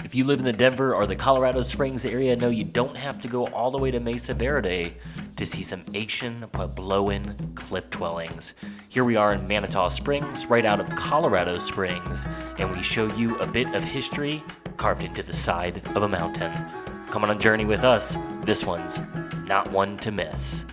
If you live in the Denver or the Colorado Springs area, know you don't have to go all the way to Mesa Verde to see some ancient Puebloan cliff dwellings. Here we are in Manitou Springs, right out of Colorado Springs, and we show you a bit of history carved into the side of a mountain. Come on a journey with us. This one's not one to miss.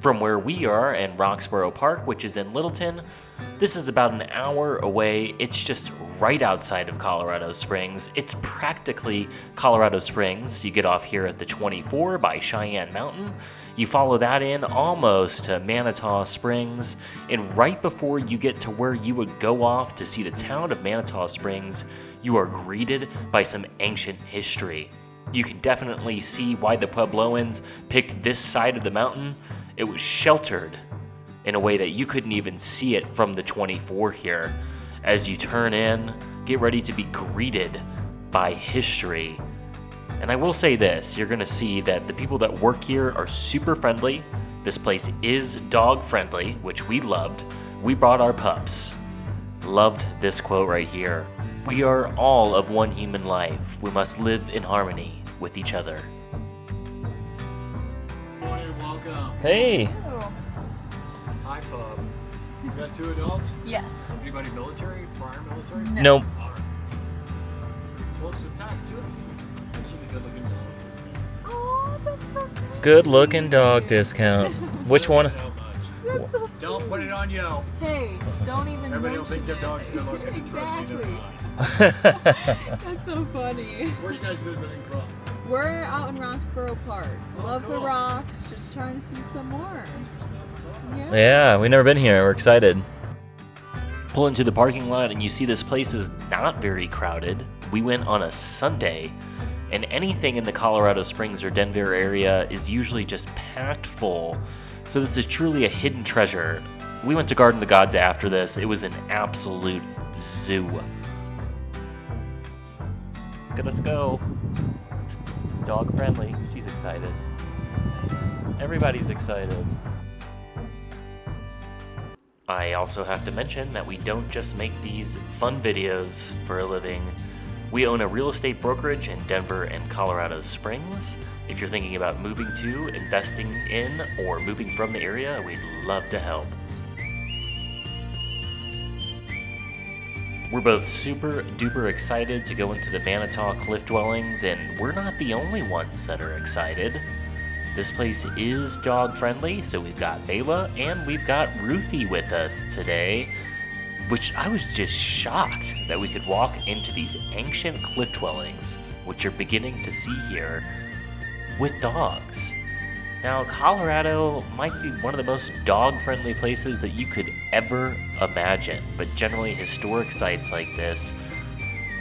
From where we are in Roxborough Park, which is in Littleton, this is about an hour away. It's just right outside of Colorado Springs. It's practically Colorado Springs. You get off here at the 24 by Cheyenne Mountain. You follow that in almost to Manitou Springs, and right before you get to where you would go off to see the town of Manitou Springs, you are greeted by some ancient history. You can definitely see why the Puebloans picked this side of the mountain. It was sheltered in a way that you couldn't even see it from the 24 here. As you turn in, get ready to be greeted by history. And I will say this, you're gonna see that the people that work here are super friendly. This place is dog friendly, which we loved. We brought our pups. Loved this quote right here. We are all of one human life. We must live in harmony with each other. Hey. Hi, Bob. You got two adults? Yes. Anybody military? Prior military? No. Nope. All right. Well, it's attached to it. It's actually a good-looking dog. Oh, that's so sweet. Good looking dog discount. Which one? That's so sweet. Don't put it on Yelp. Hey, don't even Everybody will mention think their it. dog's good looking. Exactly. That's so funny. Where are you guys visiting from? We're out in Roxborough Park. Love cool. the rocks. Just trying to see some more. Yeah, we've never been here. We're excited. Pull into the parking lot and you see this place is not very crowded. We went on a Sunday, and anything in the Colorado Springs or Denver area is usually just packed full. So this is truly a hidden treasure. We went to Garden of the Gods after this. It was an absolute zoo. Look at us go. It's dog friendly. She's excited. Everybody's excited. I also have to mention that we don't just make these fun videos for a living. We own a real estate brokerage in Denver and Colorado Springs. If you're thinking about moving to, investing in, or moving from the area, we'd love to help. We're both super duper excited to go into the Manitou Cliff Dwellings, and we're not the only ones that are excited. This place is dog friendly, so we've got Beyla and we've got Ruthie with us today, which I was just shocked that we could walk into these ancient cliff dwellings, which you're beginning to see here, with dogs. Now, Colorado might be one of the most dog-friendly places that you could ever imagine, but generally historic sites like this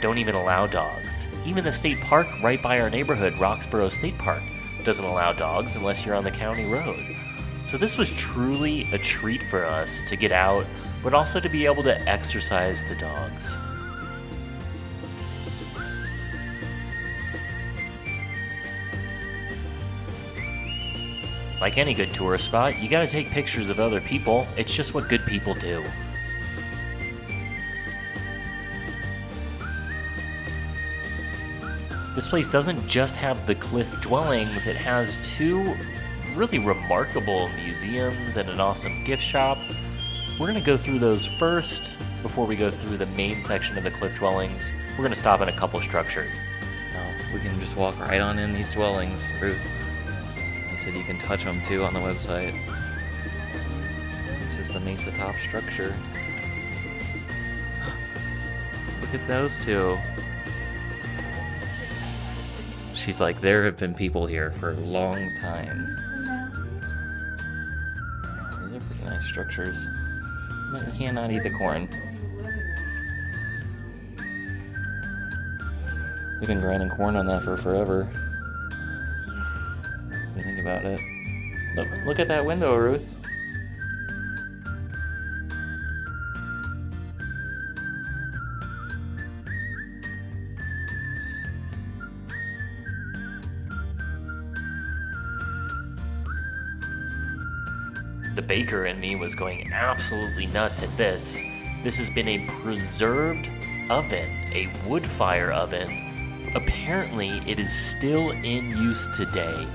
don't even allow dogs. Even the state park right by our neighborhood, Roxborough State Park, doesn't allow dogs unless you're on the county road. So this was truly a treat for us to get out, but also to be able to exercise the dogs. Like any good tourist spot, you gotta take pictures of other people. It's just what good people do. This place doesn't just have the cliff dwellings, it has two really remarkable museums and an awesome gift shop. We're gonna go through those first before we go through the main section of the cliff dwellings. We're gonna stop in a couple structures. No, we can just walk right on in these dwellings, Ruth. They said you can touch them too on the website. This is the Mesa Top structure. Look at those two. She's like, there have been people here for long times. Nice structures. But you cannot eat the corn. We've been grinding corn on that for forever. If you think about it. Look at that window, Ruth. The baker in me was going absolutely nuts at this. This has been a preserved oven, a wood fire oven. Apparently, it is still in use today.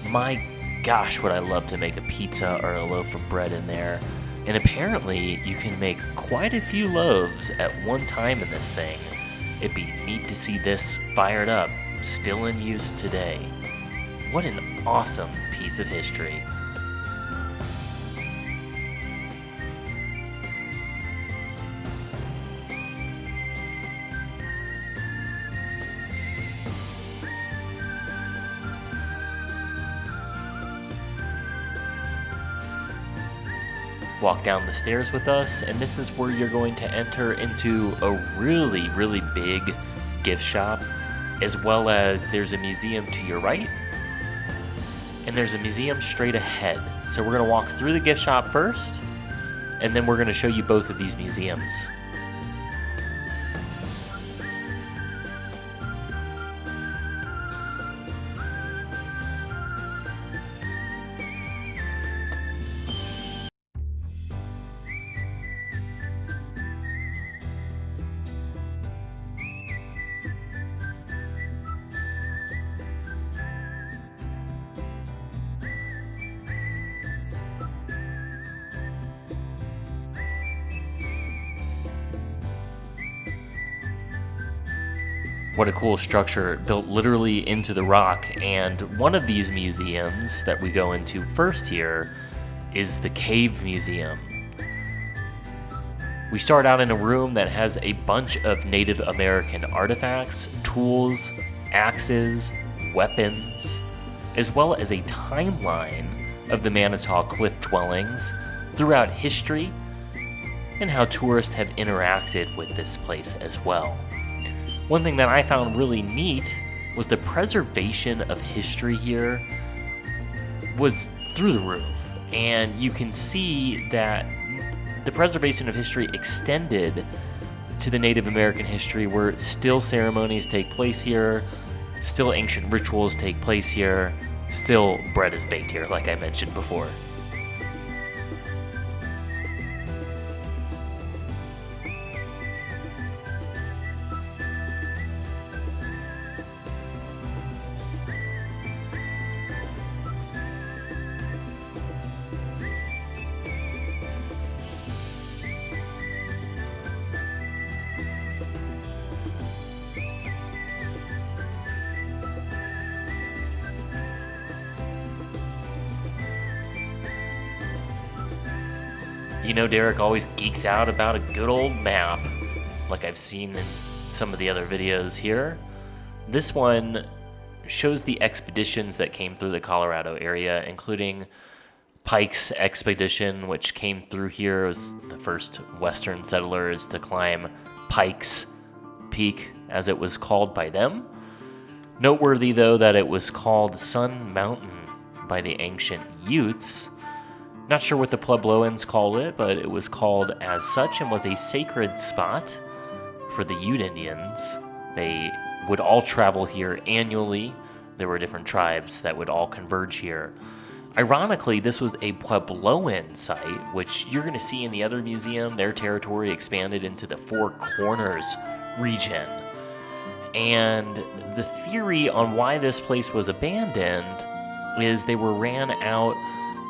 My gosh, would I love to make a pizza or a loaf of bread in there. And apparently, you can make quite a few loaves at one time in this thing. It'd be neat to see this fired up, still in use today. What an awesome piece of history. Walk down the stairs with us, and this is where you're going to enter into a really, really big gift shop, as well as there's a museum to your right, and there's a museum straight ahead. So we're going to walk through the gift shop first, and then we're going to show you both of these museums. What a cool structure, built literally into the rock. And one of these museums that we go into first here is the Cave Museum. We start out in a room that has a bunch of Native American artifacts, tools, axes, weapons, as well as a timeline of the Manitou Cliff Dwellings throughout history and how tourists have interacted with this place as well. One thing that I found really neat was the preservation of history here was through the roof. And you can see that the preservation of history extended to the Native American history, where still ceremonies take place here, still ancient rituals take place here, still bread is baked here, like I mentioned before. You know, Derek always geeks out about a good old map, like I've seen in some of the other videos here. This one shows the expeditions that came through the Colorado area, including Pike's expedition, which came through here. It was the first Western settlers to climb Pike's Peak, as it was called by them. Noteworthy, though, that it was called Sun Mountain by the ancient Utes. Not sure what the Puebloans called it, but it was called as such and was a sacred spot for the Ute Indians. They would all travel here annually. There were different tribes that would all converge here. Ironically, this was a Puebloan site, which you're going to see in the other museum. Their territory expanded into the Four Corners region. And the theory on why this place was abandoned is they were ran out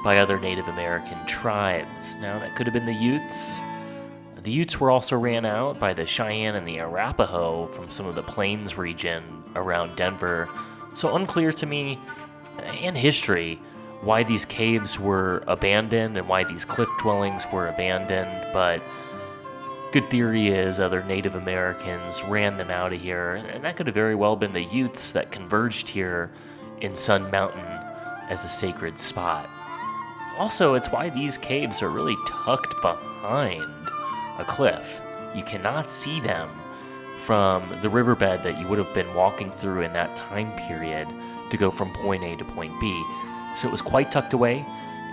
by other Native American tribes. Now, that could have been the Utes. The Utes were also ran out by the Cheyenne and the Arapaho from some of the plains region around Denver. So unclear to me, and history, why these caves were abandoned and why these cliff dwellings were abandoned, but good theory is other Native Americans ran them out of here, and that could have very well been the Utes that converged here in Sun Mountain as a sacred spot. Also, it's why these caves are really tucked behind a cliff. You cannot see them from the riverbed that you would have been walking through in that time period to go from point A to point B. So it was quite tucked away,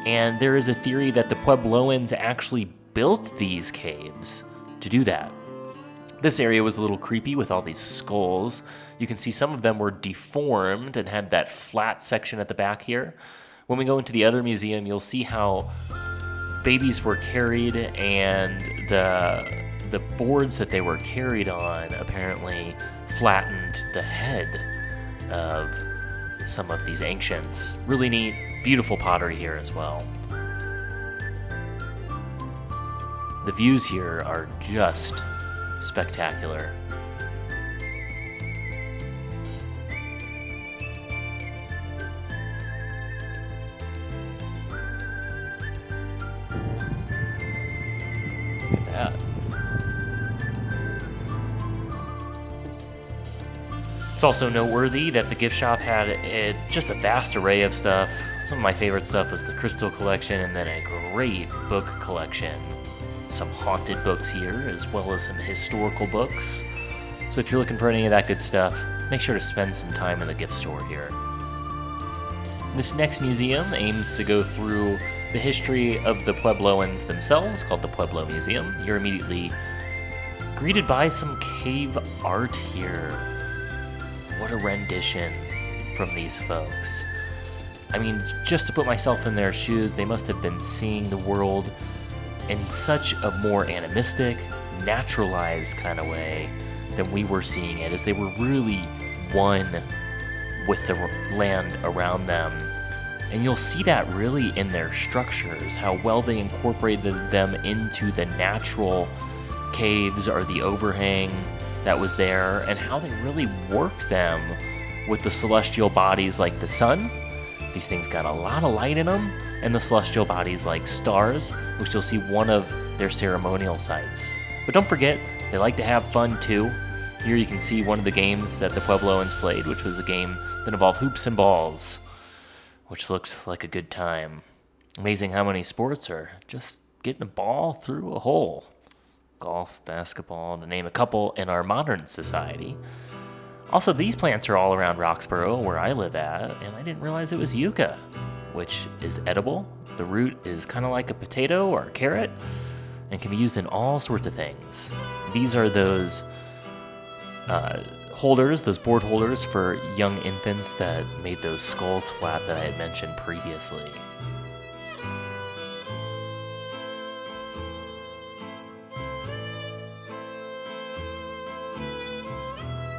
and there is a theory that the Puebloans actually built these caves to do that. This area was a little creepy with all these skulls. You can see some of them were deformed and had that flat section at the back here. When we go into the other museum, you'll see how babies were carried, and the boards that they were carried on apparently flattened the head of some of these ancients. Really neat, beautiful pottery here as well. The views here are just spectacular. Look at that. It's also noteworthy that the gift shop had just a vast array of stuff. Some of my favorite stuff was the crystal collection, and then a great book collection. Some haunted books here, as well as some historical books. So if you're looking for any of that good stuff, make sure to spend some time in the gift store here. This next museum aims to go through the history of the Puebloans themselves, called the Pueblo Museum. You're immediately greeted by some cave art here. What a rendition from these folks. I mean, just to put myself in their shoes, they must have been seeing the world in such a more animistic, naturalized kind of way than we were seeing it, as they were really one with the land around them. And you'll see that really in their structures, how well they incorporated them into the natural caves or the overhang that was there, and how they really worked them with the celestial bodies like the sun. These things got a lot of light in them, and the celestial bodies like stars, which you'll see one of their ceremonial sites. But don't forget, they like to have fun too. Here you can see one of the games that the Puebloans played, which was a game that involved hoops and balls, which looked like a good time. Amazing how many sports are just getting a ball through a hole. Golf, basketball, to name a couple in our modern society. Also, these plants are all around Roxborough, where I live at, and I didn't realize it was yucca, which is edible. The root is kind of like a potato or a carrot, and can be used in all sorts of things. These are those holders, those board holders for young infants that made those skulls flat that I had mentioned previously.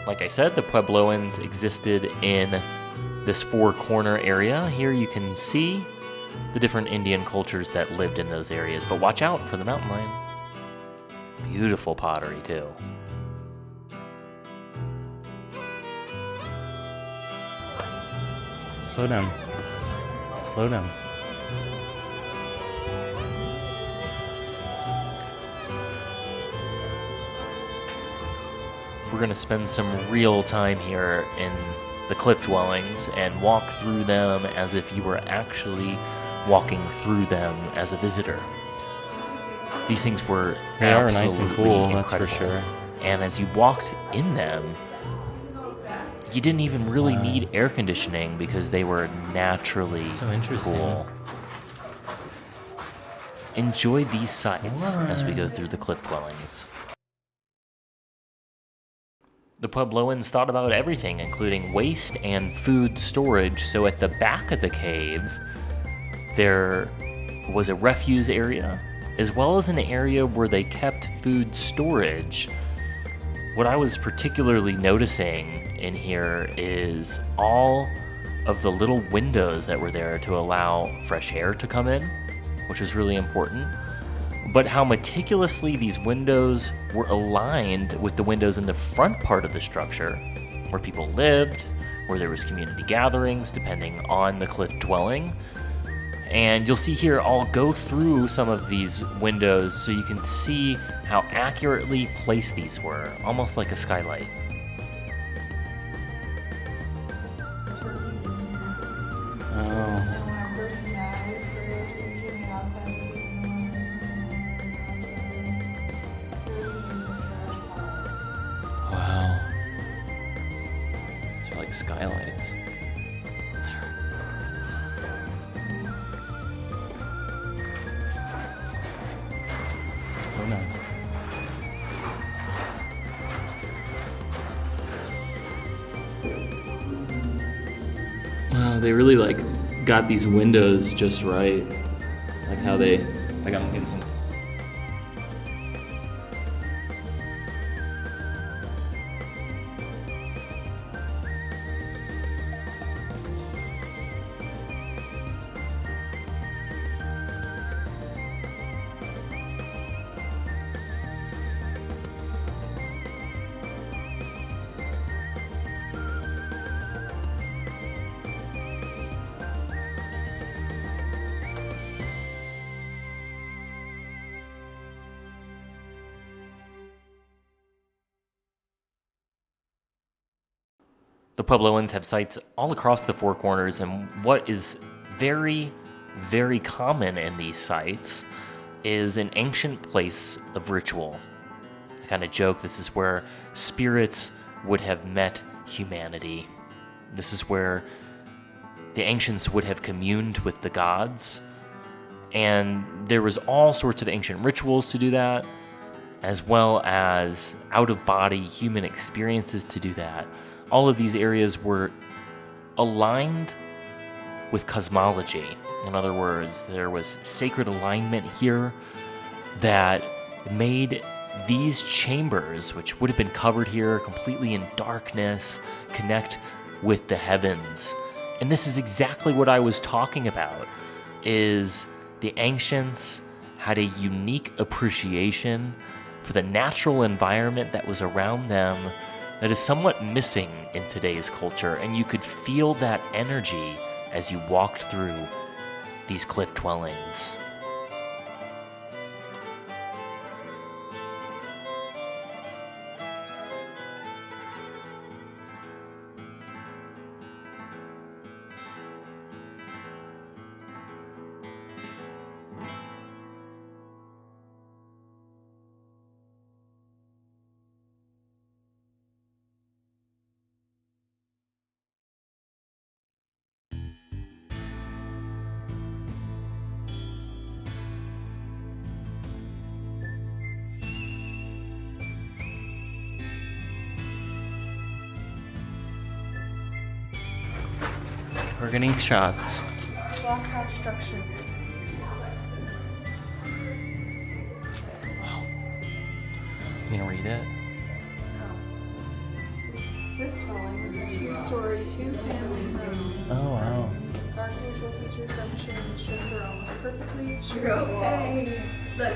Like I said, the Puebloans existed in this four-corner area. Here you can see the different Indian cultures that lived in those areas, but watch out for the mountain lion. Beautiful pottery, too. Slow down. Slow down. We're going to spend some real time here in the cliff dwellings and walk through them as if you were actually walking through them as a visitor. These things were They are absolutely nice and cool, incredible. that's for sure. And as you walked in them, you didn't even really need air conditioning because they were naturally So interesting. cool. Enjoy these sights as we go through the cliff dwellings. The Puebloans thought about everything, including waste and food storage, so at the back of the cave, there was a refuse area, as well as an area where they kept food storage. What I was particularly noticing in here is all of the little windows that were there to allow fresh air to come in, which was really important. But how meticulously these windows were aligned with the windows in the front part of the structure, where people lived, where there was community gatherings, depending on the cliff dwelling. And you'll see here, I'll go through some of these windows so you can see how accurately placed these were, almost like a skylight. Oh. skylights. So nice. Wow, they really like got these windows just right. Like how they, like I'm getting some. The Puebloans have sites all across the Four Corners, and what is very, very common in these sites is an ancient place of ritual. I kind of joke this is where spirits would have met humanity. This is where the ancients would have communed with the gods, and there was all sorts of ancient rituals to do that, as well as out-of-body human experiences to do that. All of these areas were aligned with cosmology. In other words, there was sacred alignment here that made these chambers, which would have been covered here completely in darkness, connect with the heavens. And this is exactly what I was talking about, is the ancients had a unique appreciation for the natural environment that was around them that is somewhat missing in today's culture, and you could feel that energy as you walked through these cliff dwellings. Organic shots. Blockhouse structure. Wow. You gonna read it? This dwelling was a two-story, two-family home. Oh wow. Architectural features demonstrating the structure almost perfectly. You're okay. Look.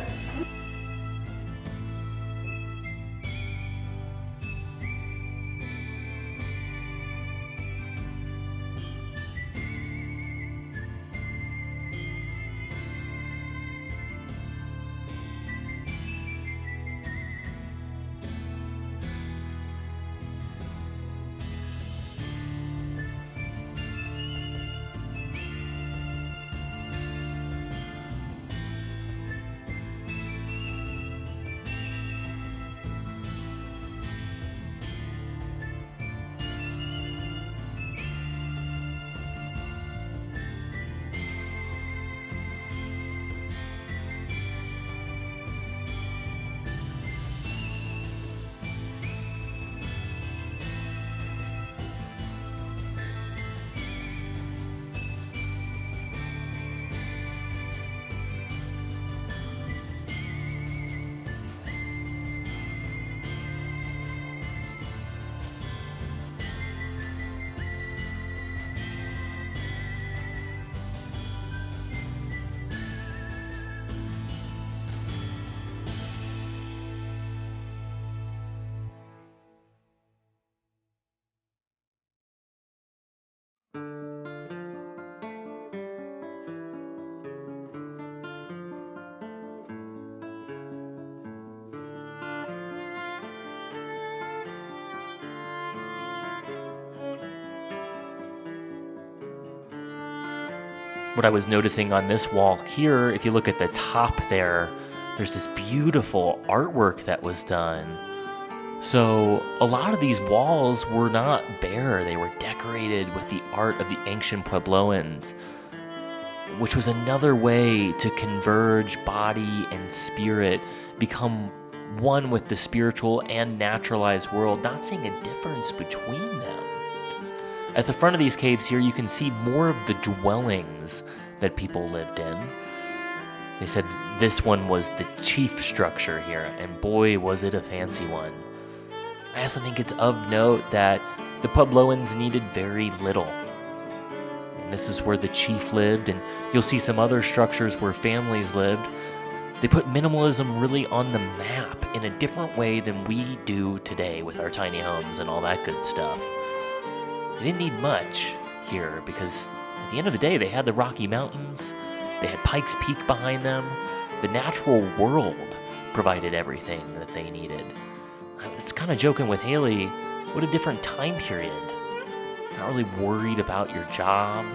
What I was noticing on this wall here, if you look at the top there, there's this beautiful artwork that was done. So a lot of these walls were not bare, they were decorated with the art of the ancient Puebloans, which was another way to converge body and spirit, become one with the spiritual and naturalized world, not seeing a difference between them. At the front of these caves here, you can see more of the dwellings that people lived in. They said this one was the chief structure here, and boy, was it a fancy one. I also think it's of note that the Puebloans needed very little. And this is where the chief lived, and you'll see some other structures where families lived. They put minimalism really on the map in a different way than we do today with our tiny homes and all that good stuff. They didn't need much here because at the end of the day, they had the Rocky Mountains, they had Pikes Peak behind them. The natural world provided everything that they needed. I was kind of joking with Hayley, what a different time period. Not really worried about your job,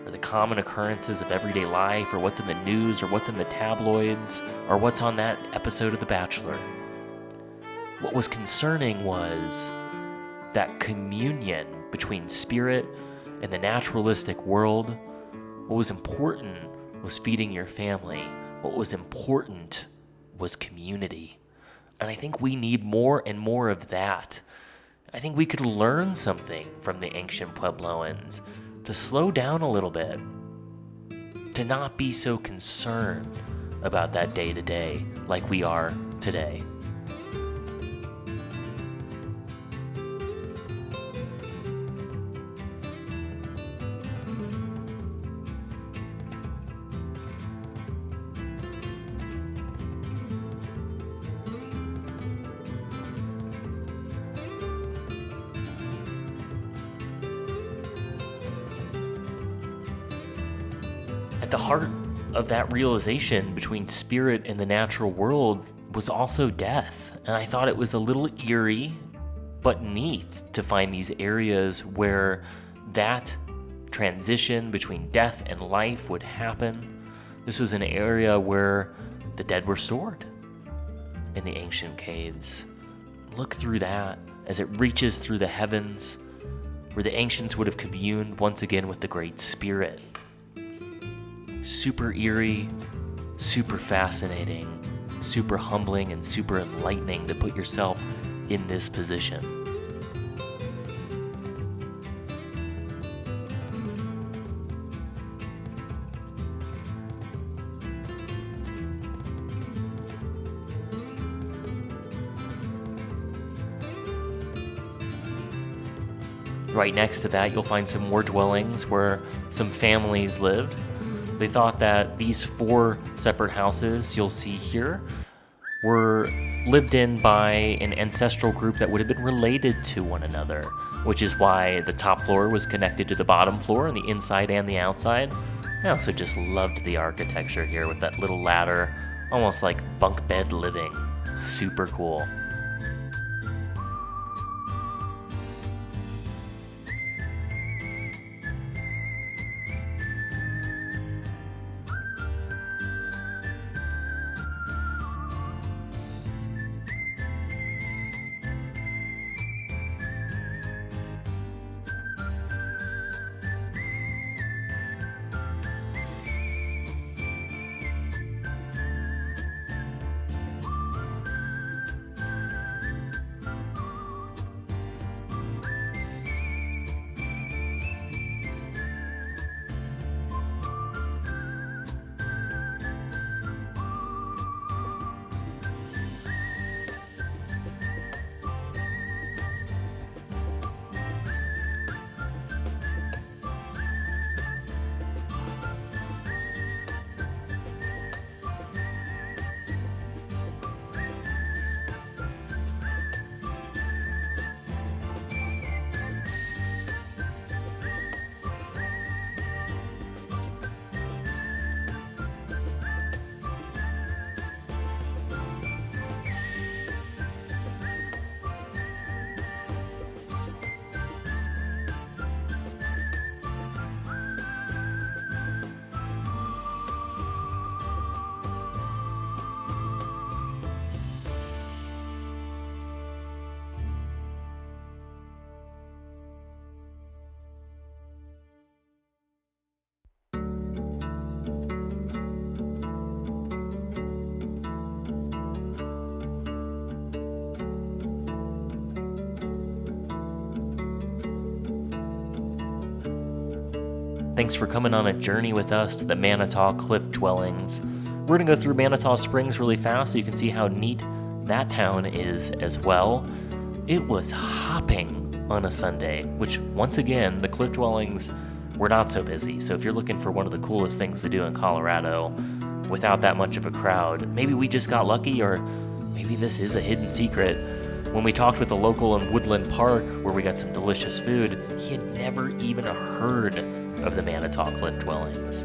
or the common occurrences of everyday life, or what's in the news, or what's in the tabloids, or what's on that episode of The Bachelor. What was concerning was that communion between spirit and the naturalistic world. What was important was feeding your family. What was important was community. And I think we need more and more of that. I think we could learn something from the ancient Puebloans, to slow down a little bit, to not be so concerned about that day to day like we are today. At the heart of that realization between spirit and the natural world was also death. And I thought it was a little eerie, but neat to find these areas where that transition between death and life would happen. This was an area where the dead were stored in the ancient caves. Look through that as it reaches through the heavens, where the ancients would have communed once again with the Great Spirit. Super eerie, super fascinating, super humbling, and super enlightening to put yourself in this position. Right next to that, you'll find some more dwellings where some families lived. They thought that these 4 separate houses you'll see here were lived in by an ancestral group that would have been related to one another, which is why the top floor was connected to the bottom floor on the inside and the outside. I also just loved the architecture here with that little ladder, almost like bunk bed living. Super cool. Thanks for coming on a journey with us to the Manitou Cliff Dwellings. We're going to go through Manitou Springs really fast so you can see how neat that town is as well. It was hopping on a Sunday, which once again, the Cliff Dwellings were not so busy. So if you're looking for one of the coolest things to do in Colorado without that much of a crowd, maybe we just got lucky, or maybe this is a hidden secret. When we talked with a local in Woodland Park, where we got some delicious food, he had never even heard of the Manitou Cliff Dwellings.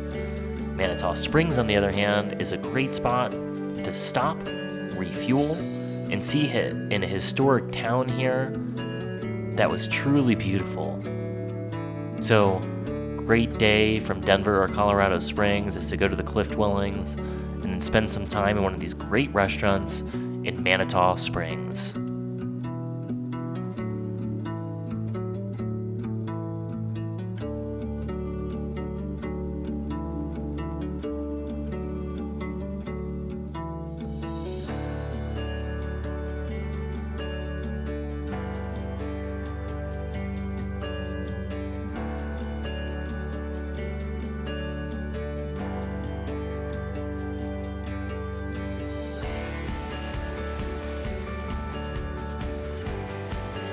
Manitou Springs, on the other hand, is a great spot to stop, refuel, and see it in a historic town here that was truly beautiful. So, great day from Denver or Colorado Springs is to go to the Cliff Dwellings and then spend some time in one of these great restaurants in Manitou Springs.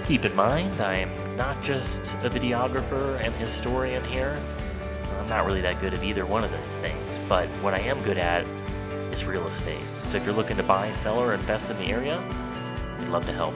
Keep in mind, I am not just a videographer and historian here. I'm not really that good at either one of those things, but what I am good at is real estate. So if you're looking to buy, sell, or invest in the area, I'd love to help.